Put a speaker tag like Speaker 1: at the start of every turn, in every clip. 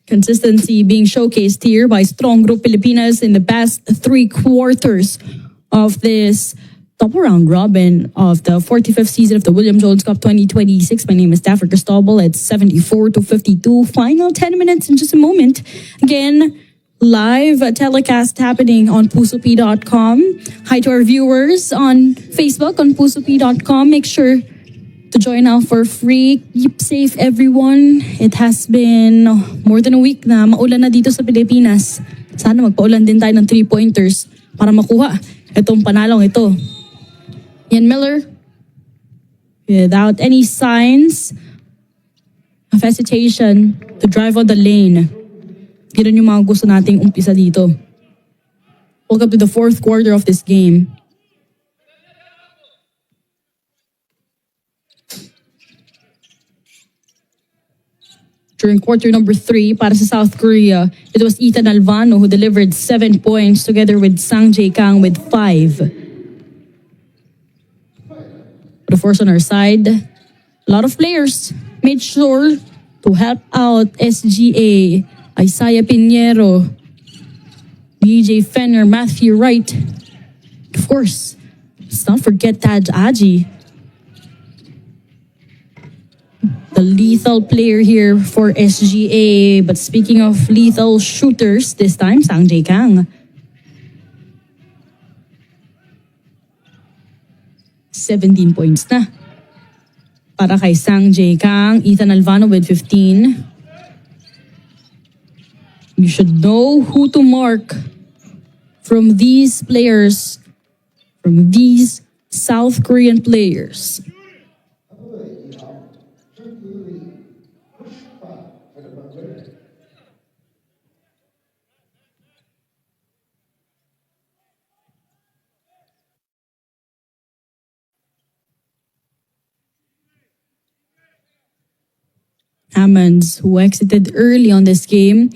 Speaker 1: Consistency being showcased here by Strong Group Pilipinas in the past 3 quarters of this double round robin of the 45th season of the William Jones Cup 2026. My name is Stafford Cristobal. It's 74-52. Final 10 minutes in just a moment. Again, live telecast happening on pusop.com. Hi to our viewers on Facebook on pusop.com. Make sure to join now for free. Keep safe, everyone. It has been more than a week na maulan na dito sa Pilipinas. Sana magpaulan din tayo ng 3-pointers para makuha itong panalong ito. Ian Miller, without any signs of hesitation to drive on the lane. Yan yung mga gusto nating umpisa dito. Welcome to the 4th quarter of this game. During quarter number 3, para sa South Korea, it was Ethan Alvano who delivered 7 points together with Sang Jae Kang with 5. But of course, on our side, a lot of players made sure to help out SGA, Isaiah Pinheiro, DJ Fenner, Matthew Wright. Of course, let's not forget Taj Aji, the lethal player here for SGA. But speaking of lethal shooters, this time, Sang Jae Kang. 17 points na para kay Sang Jae Kang. Ethan Alvano with 15. You should know who to mark from these players, from these South Korean players. Hammonds, who exited early on this game.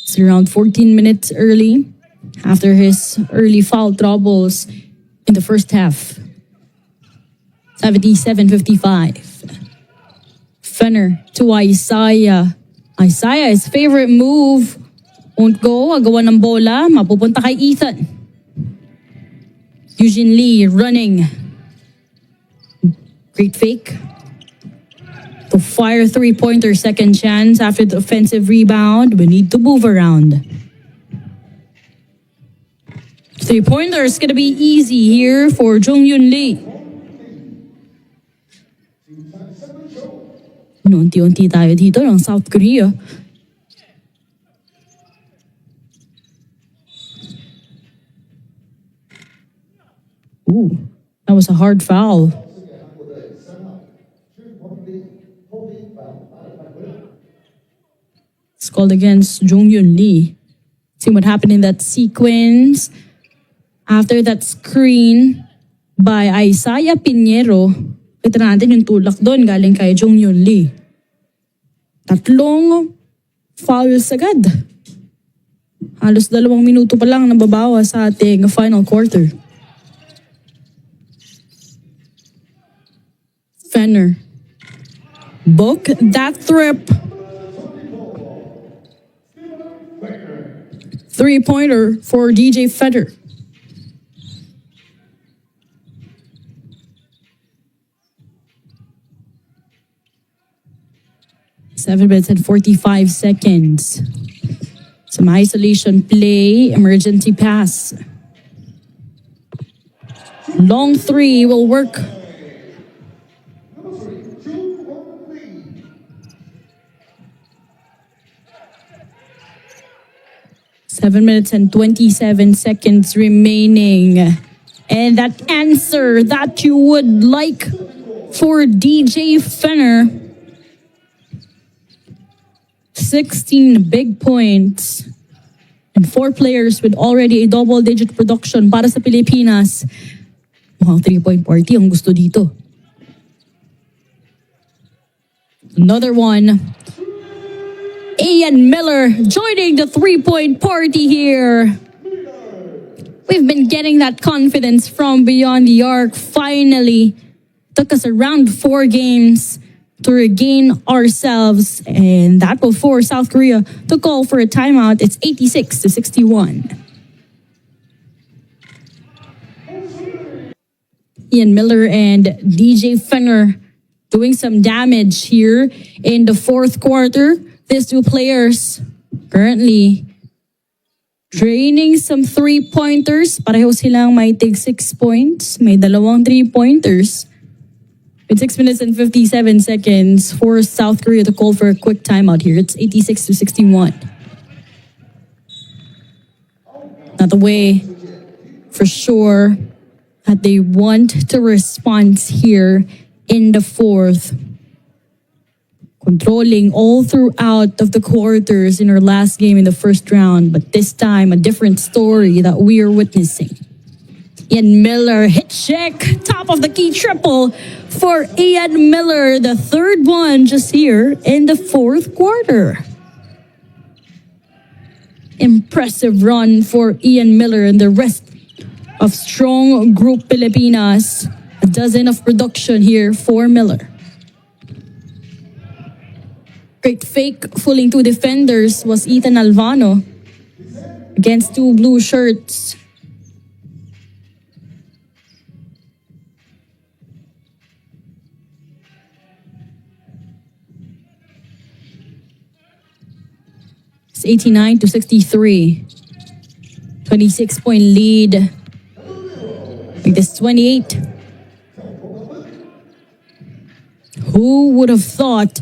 Speaker 1: It's around 14 minutes early after his early foul troubles in the first half. 77-55. Fenner to Isaiah. Isaiah, his favorite move. Won't go. Agawan ng bola. Mapupunta kay Ethan. Eugene Lee running. Great fake. To fire 3-pointer, second chance after the offensive rebound. We need to move around. 3-pointer is gonna be easy here for Jung-Yun Lee. Unti-unti tayo dito ng South Korea. Ooh, that was a hard foul. It's called against Jung-Yun Lee. See what happened in that sequence. After that screen by Isaiah Pinheiro, kita natin yung tulak doon galing kay Jung-Yun Lee. 3 fouls agad. Halos 2 minuto pa lang nababawa sa ating final quarter. Fenner. Book that thrip. 3-pointer for DJ Fenner. Seven minutes and 45 seconds. Some isolation play, emergency pass. Long 3 will work. Seven minutes and 27 seconds remaining. And that answer that you would like for DJ Fenner. 16 big points. And 4 players with already a double-digit production para sa Pilipinas. Mukhang 3-point party ang gusto dito. Another one. Ian Miller joining the 3-point party here. We've been getting that confidence from beyond the arc. Finally, took us around 4 games to regain ourselves, and that will force South Korea to call for a timeout. It's 86-61. Ian Miller and DJ Fenner doing some damage here in the fourth quarter. These two players currently draining some three-pointers. Pareho silang may tig 6 points. May dalawang three-pointers. With 6 minutes and 57 seconds for South Korea to call for a quick timeout here. It's 86-61. Not the way, for sure, that they want to respond here in the fourth. Controlling all throughout of the quarters in our last game in the first round, but this time a different story that we are witnessing. Ian Miller, hit check, top of the key triple for Ian Miller, the third one just here in the fourth quarter. Impressive run for Ian Miller and the rest of Strong Group Pilipinas. A dozen of production here for Miller. Great fake fooling two defenders was Ethan Alvano against two blue shirts. It's 89-63. 26-point lead. Like this 28. Who would have thought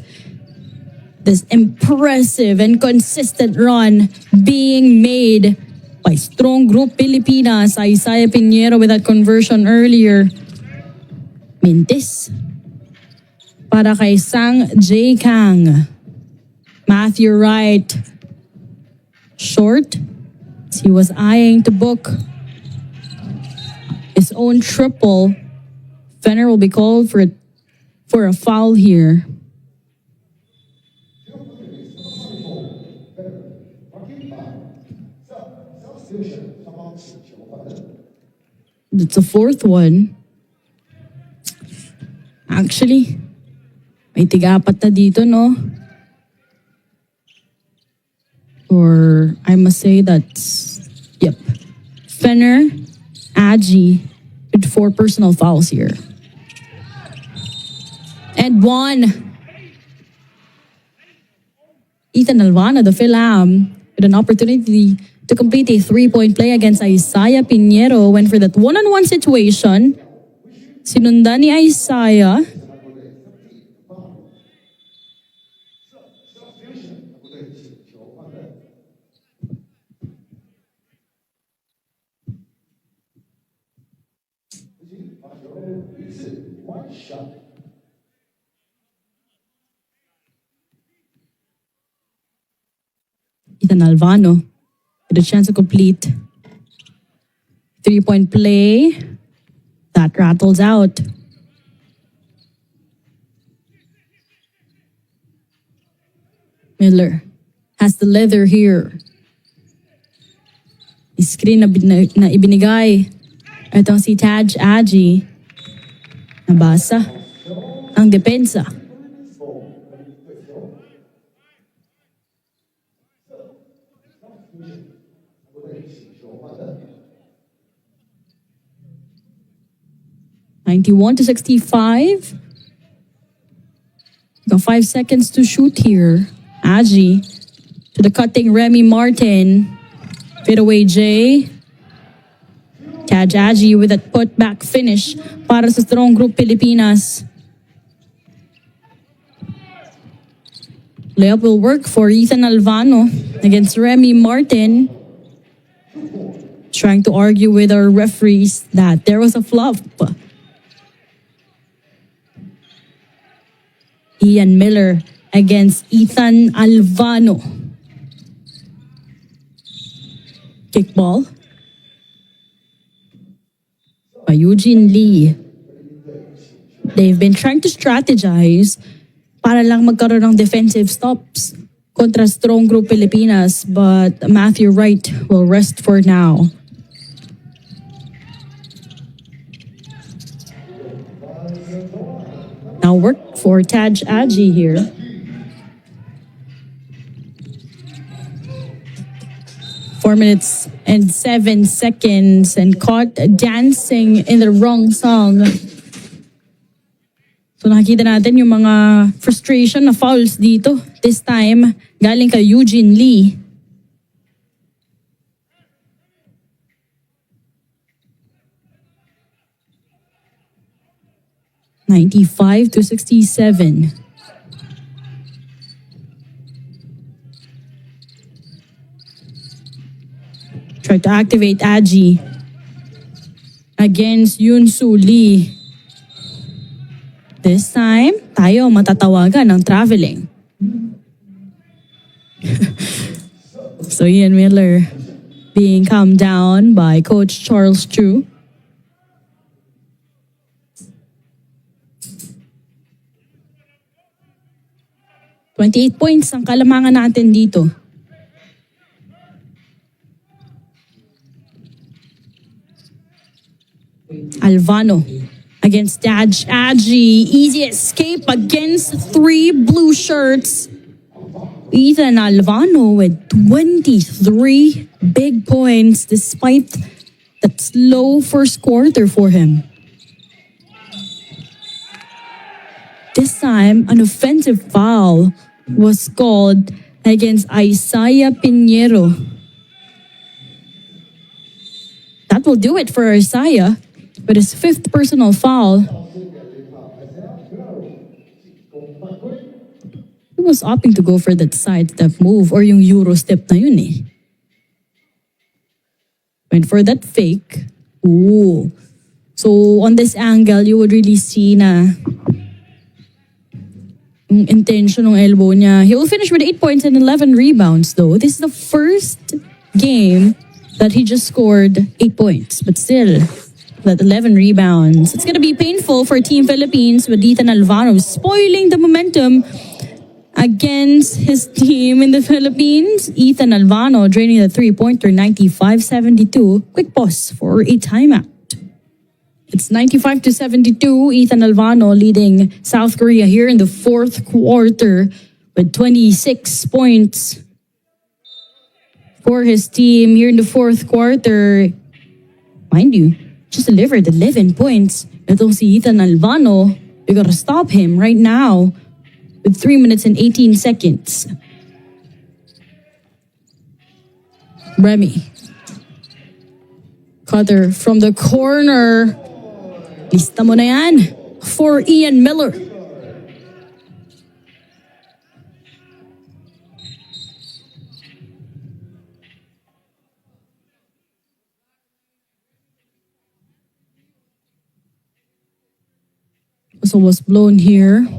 Speaker 1: this impressive and consistent run being made by Strong Group Pilipinas? Isaiah Pinheiro with that conversion earlier. Mintis. Para kay Sang J. Kang. Matthew Wright. Short. He was eyeing to book his own triple. Fenner will be called for a foul here. It's a fourth one. Actually, may tiga-apat na dito, no? Or I must say that's, yep. Fenner, Agi, with 4 personal fouls here. And one. Ethan Alvano, the Philam, with an opportunity to complete a 3-point play against Isaiah Pinheiro. Went for that one-on-one situation. Sinundan ni Isaiah. Ethan Alvano with a chance to complete 3-point play. That rattles out. Miller has the leather here. Screen na ibinigay. Itong si Taj Agi. Nabasa ang depensa. (91-65). Got 5 seconds to shoot here. Agi to the cutting Remy Martin. Fadeaway J. Taj Agi with that putback finish para sa Strong Group Pilipinas. Layup will work for Ethan Alvano against Remy Martin. Trying to argue with our referees that there was a flop. Ian Miller against Ethan Alvano. Kickball by Eugene Lee. They've been trying to strategize para lang magkaroon ng defensive stops kontra Strong Group Pilipinas, but Matthew Wright will rest for now. Now work for Taj Aji here. Four minutes and 7 seconds and caught dancing in the wrong song. So nakikita natin yung mga frustration na fouls dito. This time, galing kay Eugene Lee. (95-67). Try to activate Aji against Yunsu Lee. This time, tayo matatawagan ng traveling. So Ian Miller being calmed down by Coach Charles Chu. $28 points ang kalamangan natin dito. Alvano against Taj Aji. Easy escape against 3 blue shirts. Ethan Alvano with 23 big points despite that slow first quarter for him. This time, an offensive foul was called against Isaiah Pinheiro. That will do it for Isaiah with his 5th personal foul. He was opting to go for that sidestep move or yung Euro step na yun eh. Went for that fake. Ooh. So on this angle, you would really see na yung intention ng elbow niya. He will finish with 8 points and 11 rebounds though. This is the first game that he just scored 8 points. But still, that 11 rebounds. It's gonna be painful for Team Philippines with Ethan Alvano spoiling the momentum against his team in the Philippines. Ethan Alvano draining the three-pointer 95-72. Quick pause for a timeout. It's 95-72. Ethan Alvano leading South Korea here in the 4th quarter with 26 points for his team here in the 4th quarter. Mind you, just delivered 11 points. Itong si Ethan Alvano, you gotta stop him right now with 3 minutes and 18 seconds. Remy. Cutter from the corner. Lista mo na yan for Ian Miller. So was blown here.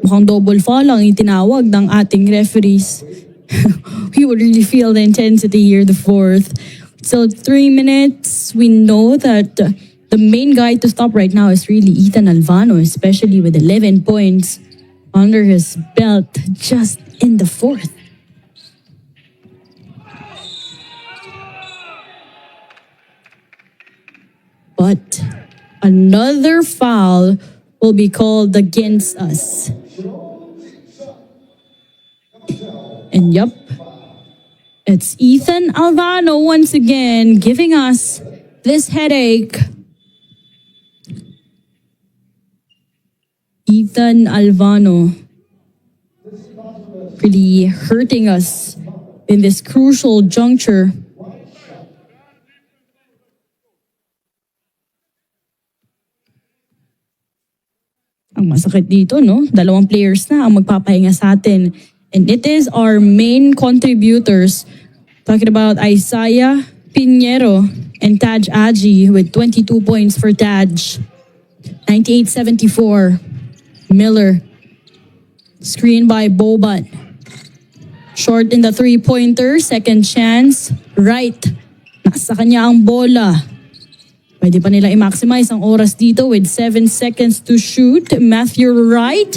Speaker 1: Mukhang double foul ang itinawag ng ating referees. We would really feel the intensity here, the 4th. So 3 minutes, we know that the main guy to stop right now is really Ethan Alvano, especially with 11 points under his belt just in the 4th. But another foul will be called against us. And yup, it's Ethan Alvano once again giving us this headache. Ethan Alvano really hurting us in this crucial juncture. Ang masakit dito, no? 2 players na ang magpapahinga sa atin. And it is our main contributors. Talking about Isaiah Pinheiro and Taj Aji with 22 points for Taj. 98-74. Miller. Screen by Boban. Short in the 3-pointer. Second chance. Right. Nasa kanya ang bola. Pwede pa nila i-maximize ang oras dito with 7 seconds to shoot. Matthew Wright.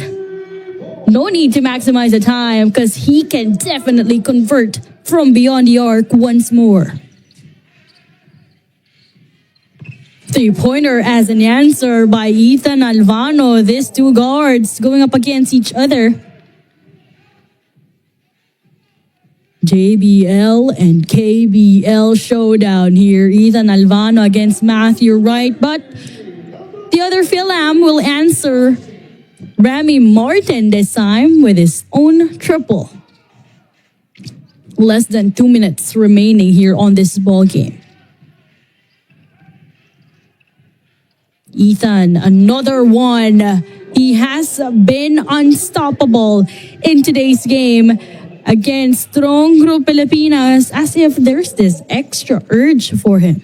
Speaker 1: No need to maximize the time because he can definitely convert from beyond the arc once more. Three-pointer as an answer by Ethan Alvano. These two guards going up against each other. JBL and KBL showdown here. Ethan Alvano against Matthew Wright. But the other Philam will answer Remy Martin this time with his own triple. Less than 2 minutes remaining here on this ball game. Ethan, another one. He has been unstoppable in today's game against Strong Group Pilipinas, as if there's this extra urge for him.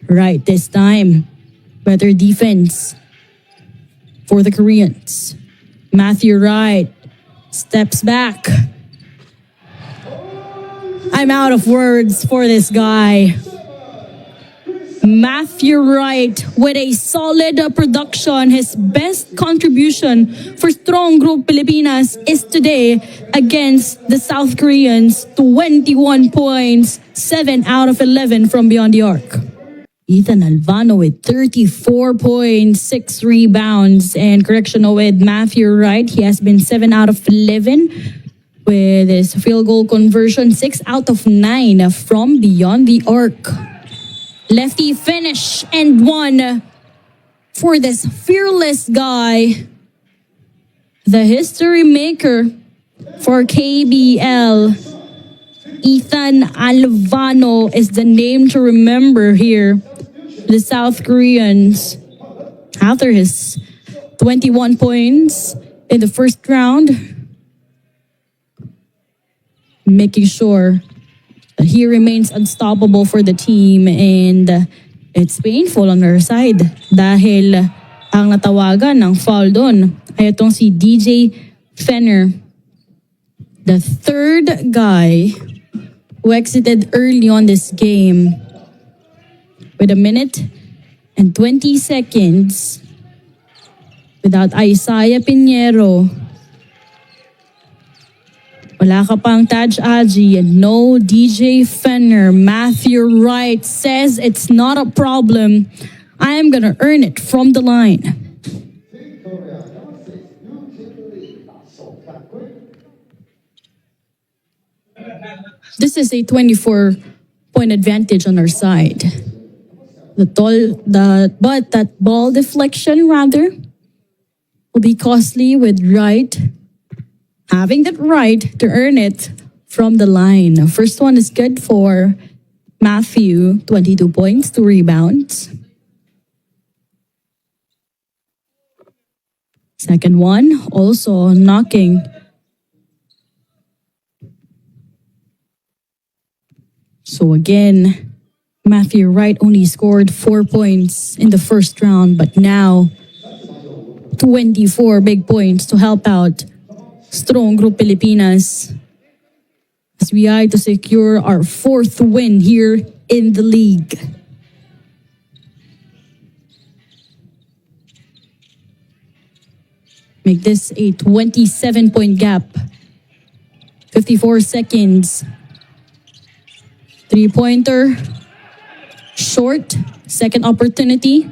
Speaker 1: Right this time, better defense for the Koreans. Matthew Wright steps back. I'm out of words for this guy. Matthew Wright with a solid production. His best contribution for Strong Group Pilipinas is today against the South Koreans. 21 points, 7 out of 11 from beyond the arc. Ethan Alvano with 34 points, 6 rebounds, and correction with Matthew Wright. He has been 7 out of 11 with his field goal conversion, 6 out of 9 from beyond the arc. Lefty finish and one for this fearless guy. The history maker for KBL. Ethan Alvano is the name to remember here. The South Koreans, after his 21 points in the first round, making sure he remains unstoppable for the team, and it's painful on their side dahil ang natawagan ng foul doon ay itong si DJ Fenner, the third guy who exited early on this game with 1 minute and 20 seconds without Isaiah Pinheiro. Wala ka pang Taj Aji and no DJ Fenner. Matthew Wright says it's not a problem. I am gonna earn it from the line. This is a 24-point advantage on our side. But that ball deflection rather will be costly with Wright having that right to earn it from the line. First one is good for Matthew, 22 points, 2 rebounds. Second one, also knocking. So again, Matthew Wright only scored 4 points in the first round, but now 24 big points to help out Strong Group Pilipinas as we eye to secure our 4th win here in the league. Make this a 27-point gap. 54 seconds. Three-pointer. Short. Second opportunity.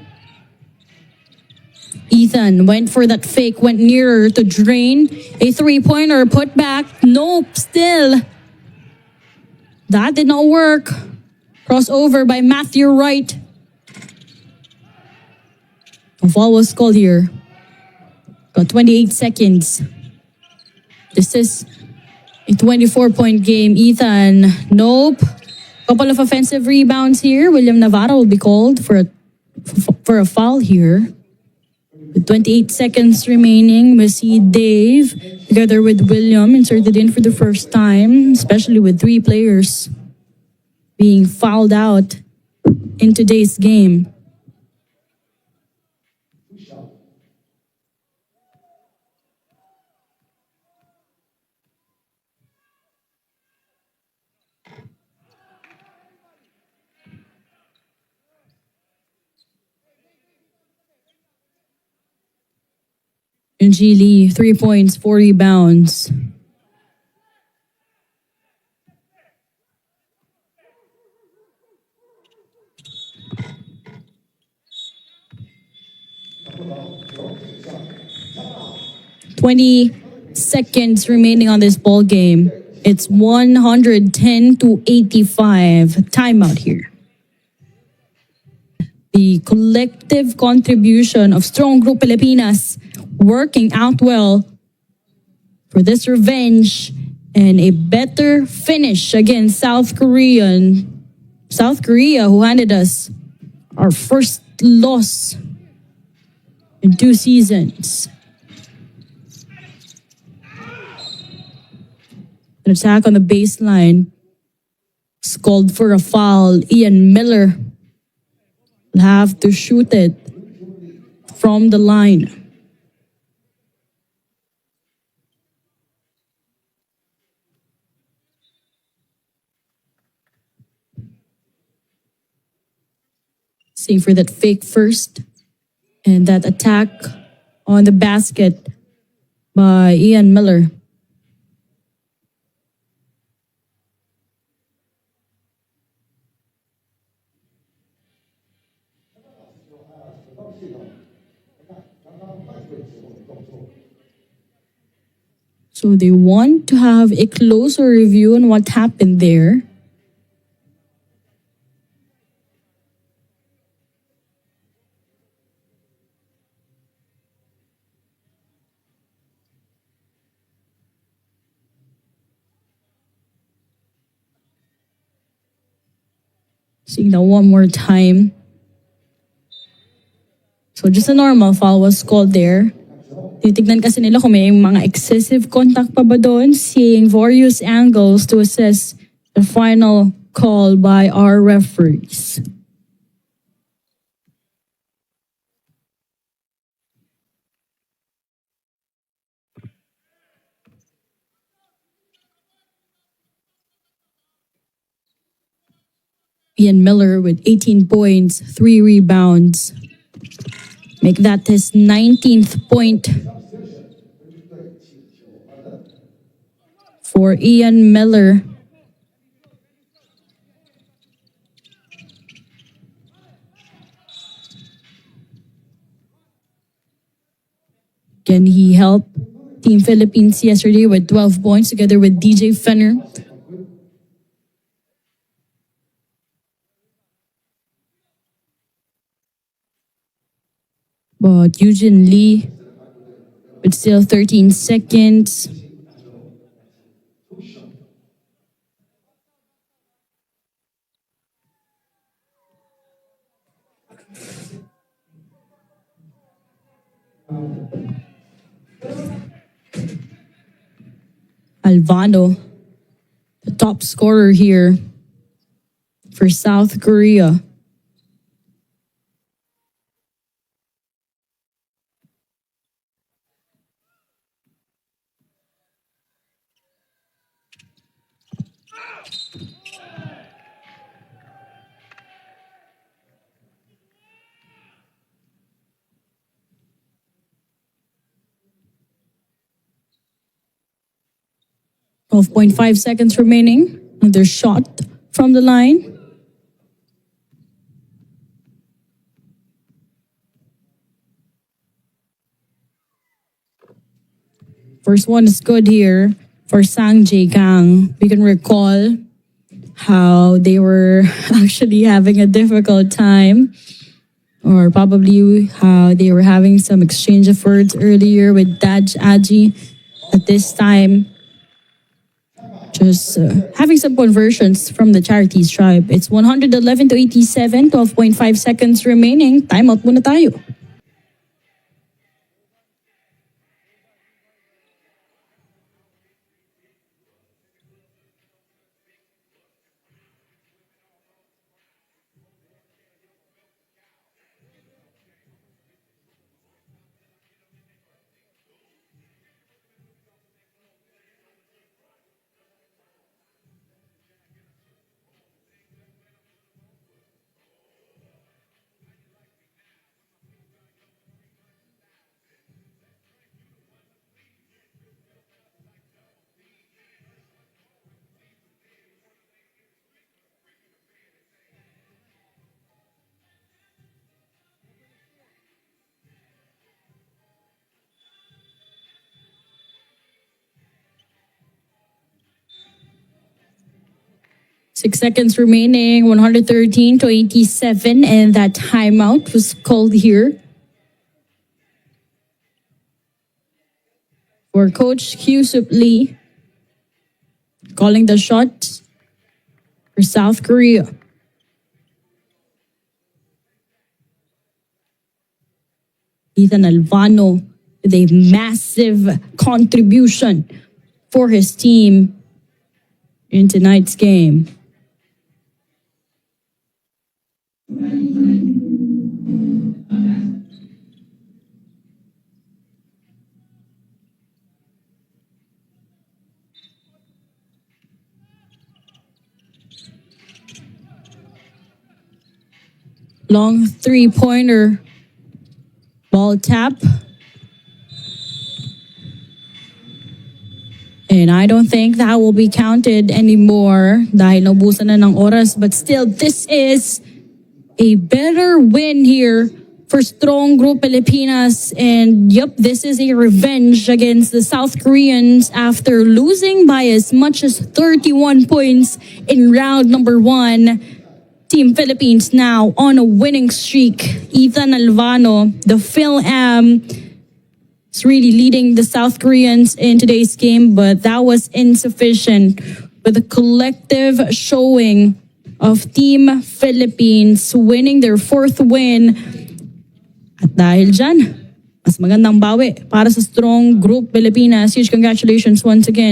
Speaker 1: Ethan went for that fake, went nearer to drain. A three-pointer put back. Nope, still. That did not work. Crossover by Matthew Wright. A foul was called here. Got 28 seconds. This is a 24-point game. Ethan, nope. Couple of offensive rebounds here. William Navarro will be called for a foul here. With 28 seconds remaining, we see Dave together with William inserted in for the first time, especially with 3 players being fouled out in today's game. And G Lee, 3 points, 4 rebounds. 20 seconds remaining on this ball game. It's 110 to 85. Timeout here. The collective contribution of Strong Group Pilipinas working out well for this revenge and a better finish against South Korea, who handed us our first loss in 2 seasons. An attack on the baseline. It's called for a foul. Ian Miller will have to shoot it from the line. Seeing for that fake first and that attack on the basket by Ian Miller. So they want to have a closer review on what happened there. Seeing that one more time. So just a normal foul was called there. Titignan kasi nila kung may mga excessive contact pa ba doon, seeing various angles to assess the final call by our referees. Ian Miller with 18 points, 3 rebounds. Make that his 19th point for Ian Miller. Again, he helped Team Philippines yesterday with 12 points together with DJ Fenner. But Eugene Lee with still 13 seconds. Alvano, the top scorer here for South Korea. .5 seconds remaining. Another shot from the line. First one is good here for Sang Jae Kang. We can recall how they were actually having a difficult time, or probably how they were having some exchange of words earlier with Daj Aji. At this time, just having some conversions from the Charities tribe. It's 111 to 87, 12.5 seconds remaining. Timeout muna tayo. 6 seconds remaining, 113 to 87, and that timeout was called here for Coach Kyusup Lee, calling the shots for South Korea. Ethan Alvano with a massive contribution for his team in tonight's game. Long three-pointer. Ball tap. And I don't think that will be counted anymore dahil naubusan na ng oras. But still, this is a better win here for Strong Group Pilipinas. And yep, this is a revenge against the South Koreans after losing by as much as 31 points in round number 1. Team Philippines now on a winning streak. Ethan Alvano, the Phil-Am, is really leading the South Koreans in today's game, but that was insufficient with a collective showing of Team Philippines winning their 4th win. At dahil dyan, mas magandang bawi para sa Strong Group Pilipinas. Huge congratulations once again.